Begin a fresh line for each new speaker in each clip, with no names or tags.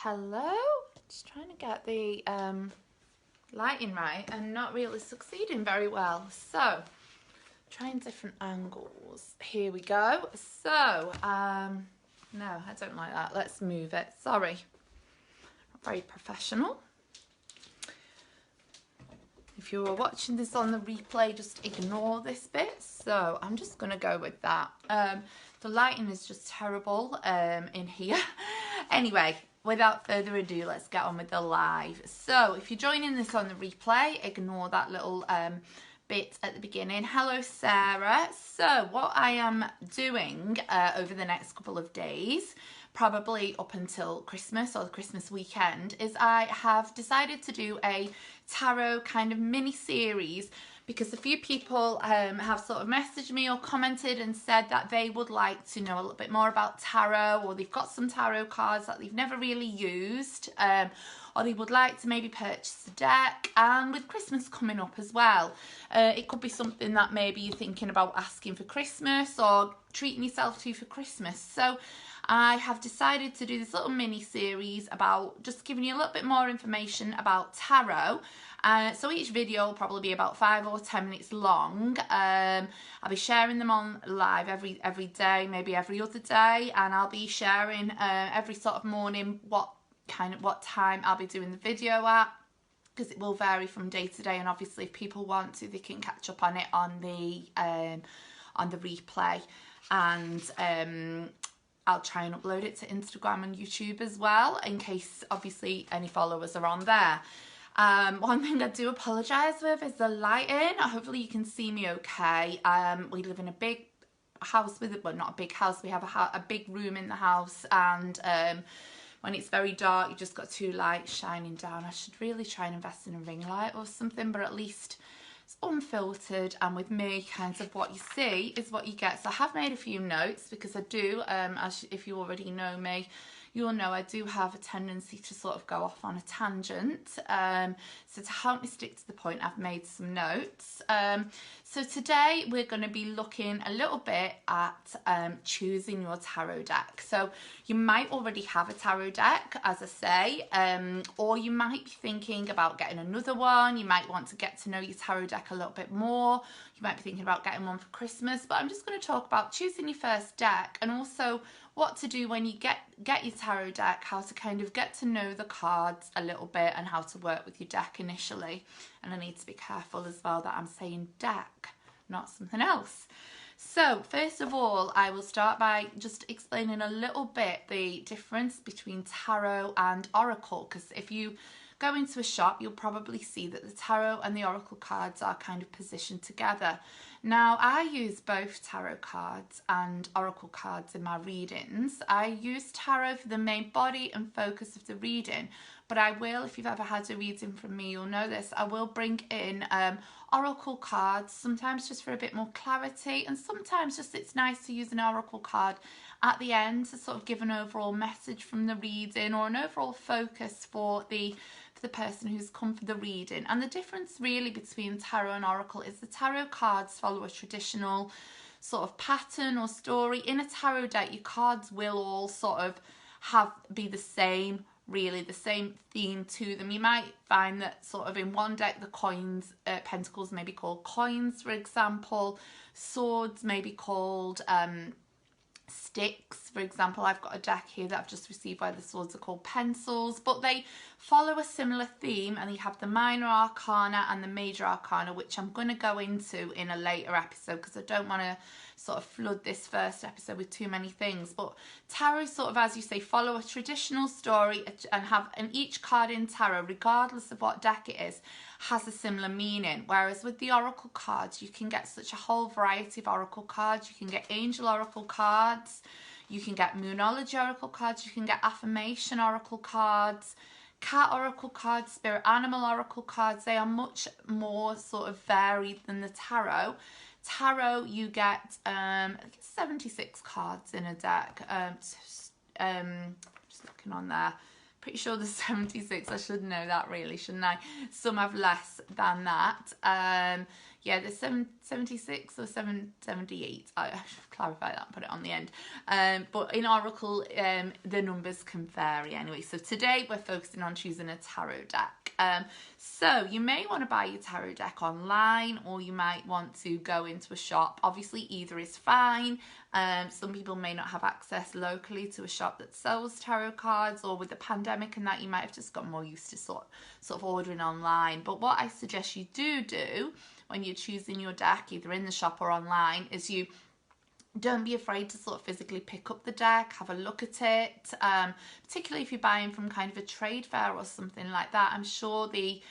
Hello, just trying to get the lighting right and not really succeeding very well. So, trying different angles. Here we go. So, no, I don't like that. Let's move it. Sorry, not very professional. If you were watching this on the replay, just ignore this bit. So I'm just going to go with that. The lighting is just terrible in here. Anyway, without further ado, let's get on with the live. So if you're joining this on the replay, ignore that little bit at the beginning. Hello, Sarah. So what I am doing over the next couple of days, probably up until Christmas or the Christmas weekend, is I have decided to do a tarot kind of mini series because a few people have sort of messaged me or commented and said that they would like to know a little bit more about tarot, or they've got some tarot cards that they've never really used, or they would like to maybe purchase a deck. And with Christmas coming up as well, it could be something that maybe you're thinking about asking for Christmas or treating yourself to for Christmas. So I have decided to do this little mini series about just giving you a little bit more information about tarot. So each video will probably be about 5 or 10 minutes long. I'll be sharing them on live every day, maybe every other day, and I'll be sharing every sort of morning what time I'll be doing the video at, because it will vary from day to day, and obviously if people want to, they can catch up on it on the replay. And I'll try and upload it to Instagram and YouTube as well, in case obviously any followers are on there. One thing I do apologise with is the lighting. Hopefully you can see me okay. We live in a big house well, not a big house, we have a big room in the house, and when it's very dark, you just got 2 lights shining down. I should really try and invest in a ring light or something, but at least it's unfiltered, and with me, kind of what you see is what you get. So I have made a few notes because I do, if you already know me, you'll know I do have a tendency to sort of go off on a tangent. So to help me stick to the point, I've made some notes. So today we're going to be looking a little bit at choosing your tarot deck. So you might already have a tarot deck, as I say, or you might be thinking about getting another one. You might want to get to know your tarot deck a little bit more. You might be thinking about getting one for Christmas, but I'm just going to talk about choosing your first deck, and also what to do when you get your tarot deck, how to kind of get to know the cards a little bit, and how to work with your deck initially. And I need to be careful as well that I'm saying deck, not something else. So first of all, I will start by just explaining a little bit the difference between tarot and oracle, because if you go into a shop, you'll probably see that the tarot and the oracle cards are kind of positioned together. Now, I use both tarot cards and oracle cards in my readings. I use tarot for the main body and focus of the reading, but I will, if you've ever had a reading from me, you'll know this, I will bring in oracle cards, sometimes just for a bit more clarity, and sometimes just it's nice to use an oracle card at the end to sort of give an overall message from the reading, or an overall focus for the person who's come for the reading. And the difference really between tarot and oracle is the tarot cards follow a traditional sort of pattern or story. In a tarot deck, your cards will all sort of be the same, really the same theme to them. You might find that sort of in one deck the coins, pentacles may be called coins, for example. Swords may be called sticks, for example. I've got a deck here that I've just received where the swords are called pencils, but they follow a similar theme, and you have the minor arcana and the major arcana, which I'm going to go into in a later episode because I don't want to sort of flood this first episode with too many things. But tarot sort of, as you say, follow a traditional story, and each card in tarot, regardless of what deck it is, has a similar meaning. Whereas with the oracle cards, you can get such a whole variety of oracle cards. You can get angel oracle cards, you can get moonology oracle cards, you can get affirmation oracle cards, cat oracle cards, spirit animal oracle cards. They are much more sort of varied than the tarot. Tarot, you get 76 cards in a deck. Just looking on there, pretty sure there's 76. I should know that really, shouldn't I? Some have less than that. Yeah, there's 776 or 778. I should clarify that and put it on the end. But in Oracle, the numbers can vary anyway. So today we're focusing on choosing a tarot deck. So you may want to buy your tarot deck online, or you might want to go into a shop. Obviously, either is fine. Some people may not have access locally to a shop that sells tarot cards, or with the pandemic and that, you might have just got more used to sort of ordering online. But what I suggest you do when you're choosing your deck, either in the shop or online, is you don't be afraid to sort of physically pick up the deck, have a look at it, particularly if you're buying from kind of a trade fair or something like that. I'm sure the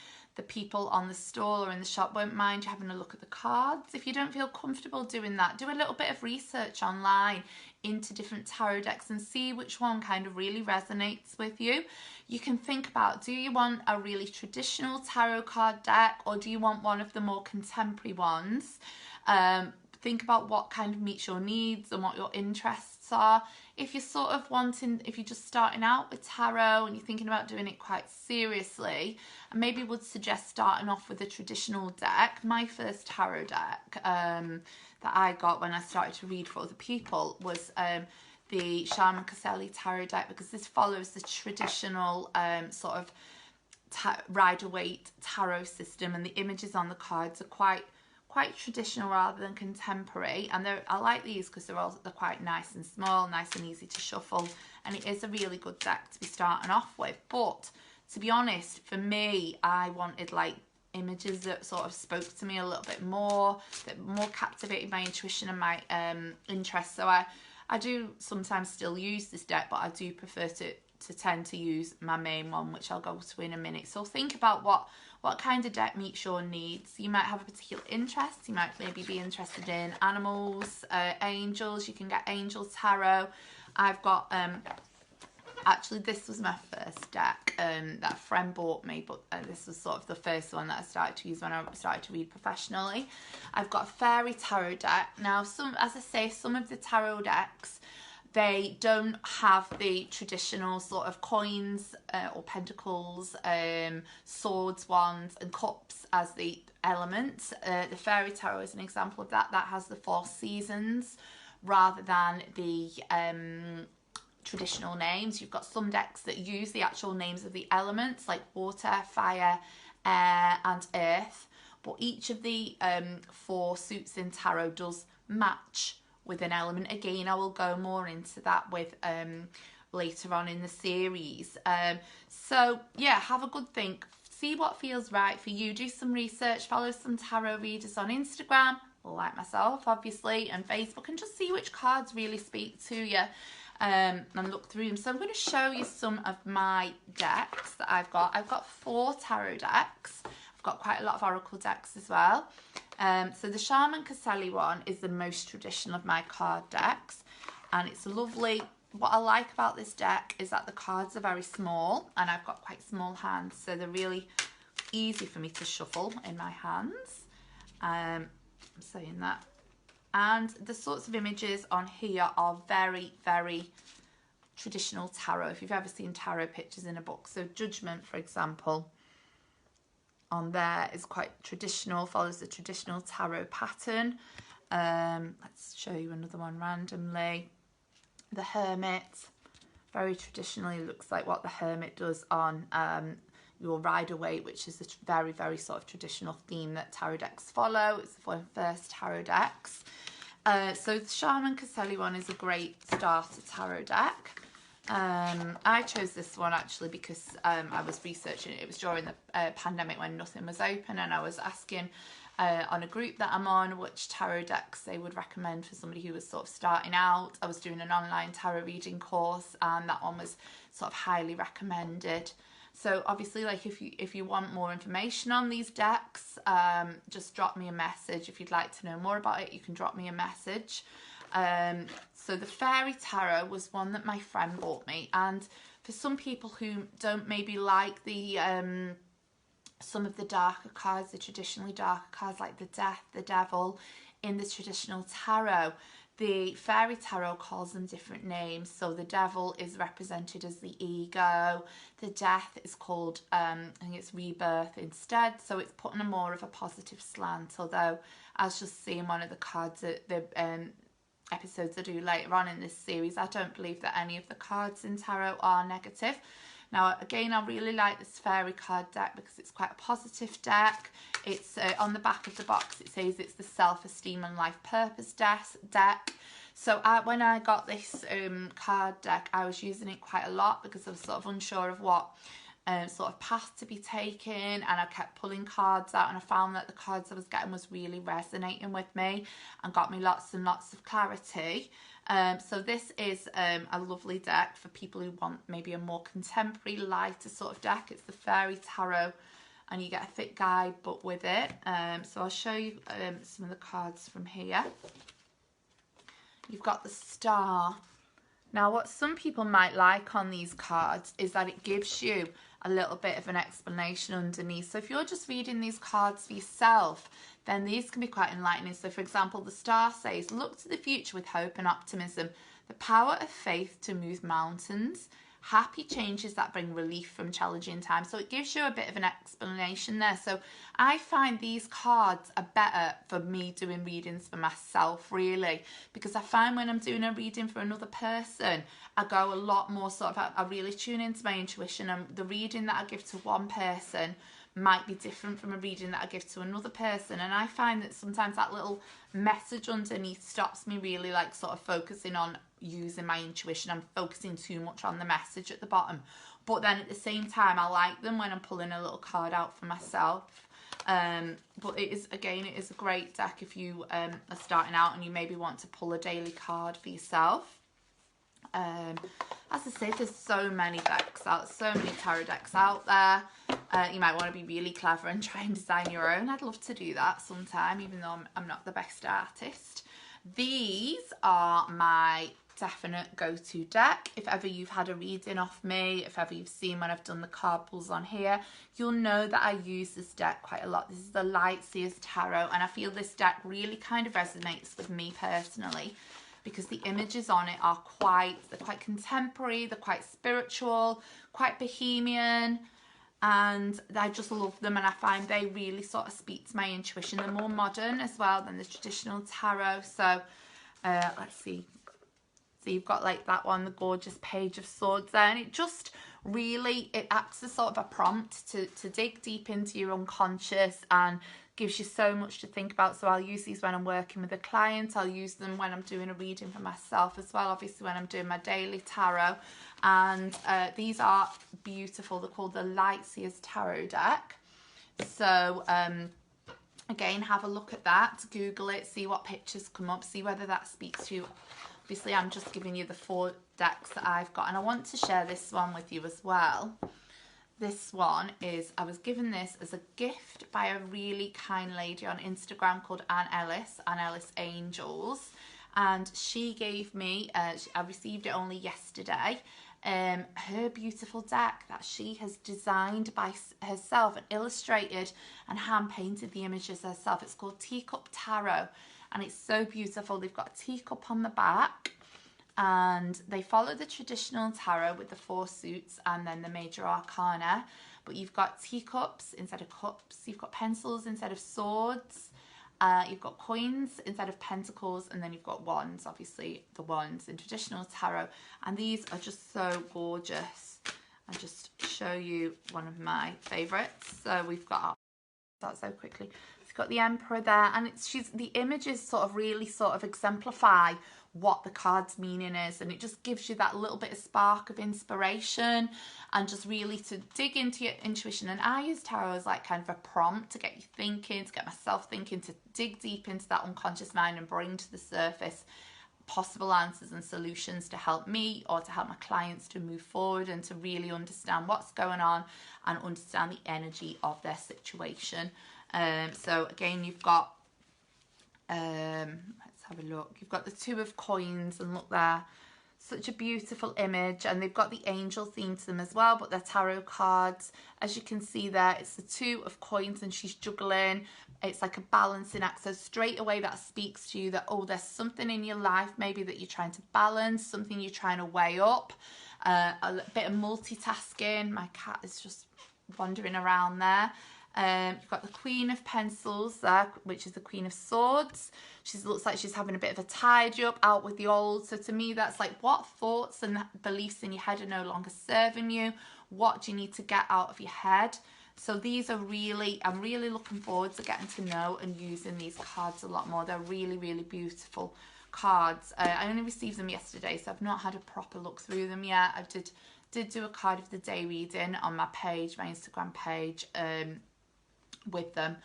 people on the stall or in the shop won't mind you having a look at the cards. If you don't feel comfortable doing that, do a little bit of research online into different tarot decks and see which one kind of really resonates with you. You can think about, do you want a really traditional tarot card deck, or do you want one of the more contemporary ones? Think about what kind of meets your needs and what your interests are. If you're sort of if you're just starting out with tarot and you're thinking about doing it quite seriously, I maybe would suggest starting off with a traditional deck. My first tarot deck that I got when I started to read for other people was the Charmen Caselli tarot deck, because this follows the traditional sort of Rider-Waite tarot system, and the images on the cards are quite traditional rather than contemporary. And I like these because they're quite nice and small, nice and easy to shuffle, and it is a really good deck to be starting off with. But to be honest, for me, I wanted like images that sort of spoke to me a little bit more, that more captivated my intuition and my interest. So I do sometimes still use this deck, but I do prefer to tend to use my main one, which I'll go to in a minute. So think about what kind of deck meets your needs. You might have a particular interest. You might maybe be interested in animals, angels. You can get angel tarot. I've got actually, this was my first deck that a friend bought me, but this was sort of the first one that I started to use when I started to read professionally. I've got a fairy tarot deck. Now, as I say, some of the tarot decks, they don't have the traditional sort of coins or pentacles, swords, wands and cups as the elements. The fairy tarot is an example of that. That has the 4 seasons rather than the traditional names. You've got some decks that use the actual names of the elements, like water, fire, air and earth. But each of the 4 suits in tarot does match with an element. Again, I will go more into that with later on in the series. So yeah, have a good think, see what feels right for you, do some research, follow some tarot readers on Instagram, like myself obviously, and Facebook, and just see which cards really speak to you, and look through them. So I'm going to show you some of my decks that I've got. I've got 4 tarot decks. I've got quite a lot of oracle decks as well. So the Charmen Caselli one is the most traditional of my card decks, and it's lovely. What I like about this deck is that the cards are very small, and I've got quite small hands, so they're really easy for me to shuffle in my hands. I'm saying that. And the sorts of images on here are very, very traditional tarot, if you've ever seen tarot pictures in a book. So Judgment, for example, on there is quite traditional, follows the traditional tarot pattern. Let's show you another one randomly. The Hermit, very traditionally looks like what the Hermit does on your Rider-Waite, which is a very, very sort of traditional theme that tarot decks follow. It's one of the first tarot decks. So the Charmen Caselli one is a great starter tarot deck. I chose this one actually because I was researching it. It was during the pandemic when nothing was open, and I was asking on a group that I'm on which tarot decks they would recommend for somebody who was sort of starting out. I was doing an online tarot reading course, and that one was sort of highly recommended. So obviously, like if you want more information on these decks, just drop me a message. If you'd like to know more about it, you can drop me a message. So the Fairy Tarot was one that my friend bought me, and for some people who don't maybe like the some of the darker cards, the traditionally darker cards like the Death, the Devil in the traditional tarot, The Fairy Tarot calls them different names. So the Devil is represented as the ego. The Death is called, I think it's rebirth instead. So it's putting a more of a positive slant. Although, as you'll see in one of the cards, the episodes I do later on in this series, I don't believe that any of the cards in tarot are negative. Now, again, I really like this fairy card deck because it's quite a positive deck. It's on the back of the box, it says it's the self-esteem and life purpose deck. So when I got this card deck, I was using it quite a lot because I was sort of unsure of what sort of path to be taken, and I kept pulling cards out, and I found that the cards I was getting was really resonating with me and got me lots and lots of clarity. So this is a lovely deck for people who want maybe a more contemporary, lighter sort of deck. It's the Fairy Tarot, and you get a thick guide book with it. So I'll show you some of the cards from here. You've got the Star. Now, what some people might like on these cards is that it gives you a little bit of an explanation underneath. So if you're just reading these cards for yourself, then these can be quite enlightening. So for example, the Star says, look to the future with hope and optimism, the power of faith to move mountains, happy changes that bring relief from challenging times. So it gives you a bit of an explanation there. So I find these cards are better for me doing readings for myself, really, because I find when I'm doing a reading for another person, I go a lot more sort of, I really tune into my intuition, and the reading that I give to one person might be different from a reading that I give to another person. And I find that sometimes that little message underneath stops me really like sort of focusing on using my intuition. I'm focusing too much on the message at the bottom. But then at the same time, I like them when I'm pulling a little card out for myself. But it is, again, it is a great deck if you are starting out and you maybe want to pull a daily card for yourself. As I say, there's so many decks out, so many tarot decks out there. You might want to be really clever and try and design your own. I'd love to do that sometime, even though I'm not the best artist. These are my definite go-to deck. If ever you've had a reading off me, if ever you've seen when I've done the card pulls on here, you'll know that I use this deck quite a lot. This is the Lightseers Tarot, and I feel this deck really kind of resonates with me personally, because the images on it are quite contemporary, they're quite spiritual, quite bohemian, and I just love them, and I find they really sort of speak to my intuition. They're more modern as well than the traditional tarot. So let's see. So you've got like that one, the gorgeous Page of Swords there, and it just really, it acts as sort of a prompt to dig deep into your unconscious and gives you so much to think about. So I'll use these when I'm working with a client. I'll use them when I'm doing a reading for myself as well, obviously when I'm doing my daily tarot. And these are beautiful. They're called the Lightseers Tarot deck. So again, have a look at that, Google it, see what pictures come up, see whether that speaks to you. Obviously I'm just giving you the 4 decks that I've got, and I want to share this one with you as well. This one is, I was given this as a gift by a really kind lady on Instagram called Anne Ellis Angels, and she gave me, I received it only yesterday, her beautiful deck that she has designed by herself and illustrated and hand painted the images herself. It's called Teacup Tarot, and it's so beautiful. They've got a teacup on the back, and they follow the traditional tarot with the 4 suits and then the major arcana, but you've got teacups instead of cups, you've got pencils instead of swords, you've got coins instead of pentacles, and then you've got wands, obviously the wands in traditional tarot. And these are just so gorgeous. I'll just show you one of my favourites. So we've got that so quickly. We've got the Emperor there, and the images sort of really sort of exemplify what the card's meaning is, and it just gives you that little bit of spark of inspiration and just really to dig into your intuition. And I use tarot as like kind of a prompt to get you thinking, to get myself thinking, to dig deep into that unconscious mind and bring to the surface possible answers and solutions to help me or to help my clients to move forward and to really understand what's going on and understand the energy of their situation. So again, you've got let's have a look. You've got the 2 of coins, and look there, such a beautiful image, and they've got the angel theme to them as well, but they're tarot cards. As you can see there, it's the 2 of coins, and she's juggling it's like a balancing act. So straight away that speaks to you that, oh, there's something in your life maybe that you're trying to balance, something you're trying to weigh up, a bit of multitasking. My cat is just wandering around there. You've got the Queen of Pencils there, which is the Queen of Swords. She looks like she's having a bit of a tidy up, out with the old. So to me, that's like, what thoughts and beliefs in your head are no longer serving you? What do you need to get out of your head? So these are really, I'm really looking forward to getting to know and using these cards a lot more. They're really, really beautiful cards. I only received them yesterday, so I've not had a proper look through them yet. I did do a card of the day reading on my page, my Instagram page, with them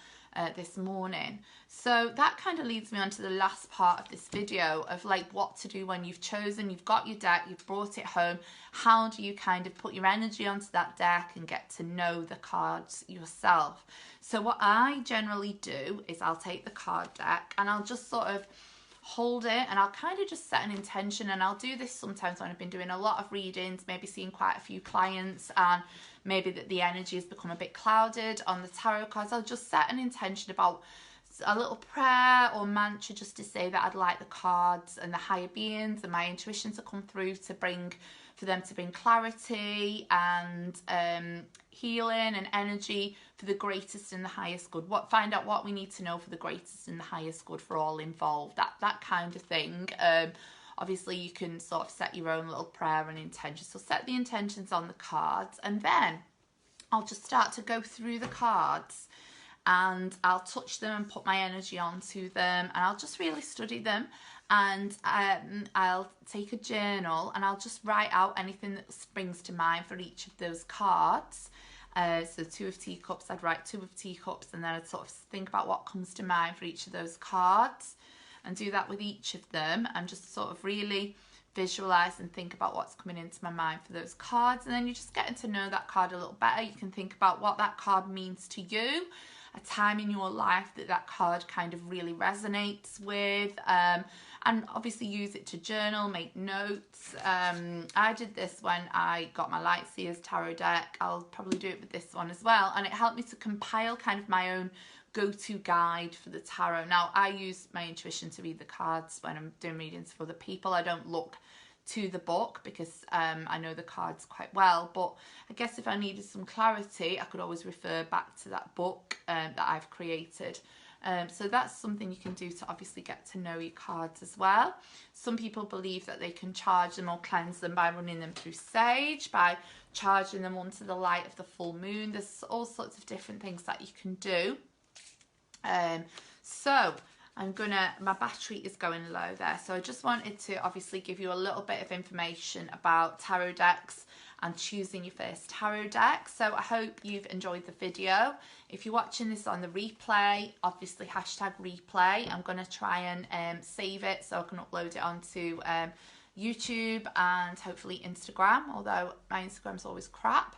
this morning. So that kind of leads me on to the last part of this video of like what to do when you've chosen, you've got your deck, you've brought it home. How do you kind of put your energy onto that deck and get to know the cards yourself? So what I generally do is I'll take the card deck and I'll just sort of hold it and I'll kind of just set an intention, and I'll do this sometimes when I've been doing a lot of readings, maybe seeing quite a few clients, and maybe that the energy has become a bit clouded on the tarot cards. I'll just set an intention about a little prayer or mantra just to say that I'd like the cards and the higher beings and my intuition to come through to bring, for them to bring clarity and healing and energy for the greatest and the highest good. Find out what we need to know for the greatest and the highest good for all involved. That kind of thing. Obviously, you can sort of set your own little prayer and intention. So set the intentions on the cards, and then I'll just start to go through the cards and I'll touch them and put my energy onto them, and I'll just really study them. And I'll take a journal and I'll just write out anything that springs to mind for each of those cards. So 2 of Teacups, I'd write 2 of Teacups, and then I'd sort of think about what comes to mind for each of those cards, and do that with each of them, and just sort of really visualize and think about what's coming into my mind for those cards. And then you're just getting to know that card a little better. You can think about what that card means to you, a time in your life that card kind of really resonates with, and obviously use it to journal, make notes. I did this when I got my Lightseers tarot deck. I'll probably do it with this one as well, and it helped me to compile kind of my own go-to guide for the tarot. Now, I use my intuition to read the cards when I'm doing readings for other people. I don't look to the book because I know the cards quite well, but I guess if I needed some clarity, I could always refer back to that book that I've created. So that's something you can do to obviously get to know your cards as well. Some people believe that they can charge them or cleanse them by running them through sage, by charging them onto the light of the full moon. There's all sorts of different things that you can do. So my battery is going low there, so I just wanted to obviously give you a little bit of information about tarot decks and choosing your first tarot deck. So I hope you've enjoyed the video. If you're watching this on the replay, obviously hashtag replay. I'm going to try and save it so I can upload it onto YouTube and hopefully Instagram, although my Instagram's always crap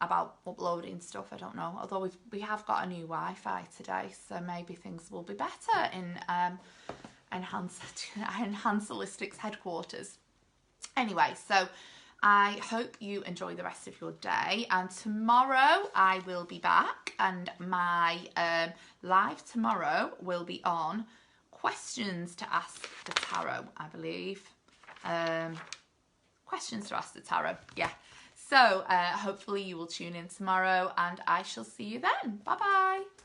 about uploading stuff. I don't know, although we have got a new Wi-Fi today, so maybe things will be better in Enhance Holistics headquarters. Anyway, so I hope you enjoy the rest of your day, and tomorrow I will be back, and my live tomorrow will be on questions to ask the tarot, I believe. Questions to ask the tarot, yeah. So hopefully you will tune in tomorrow, and I shall see you then. Bye bye.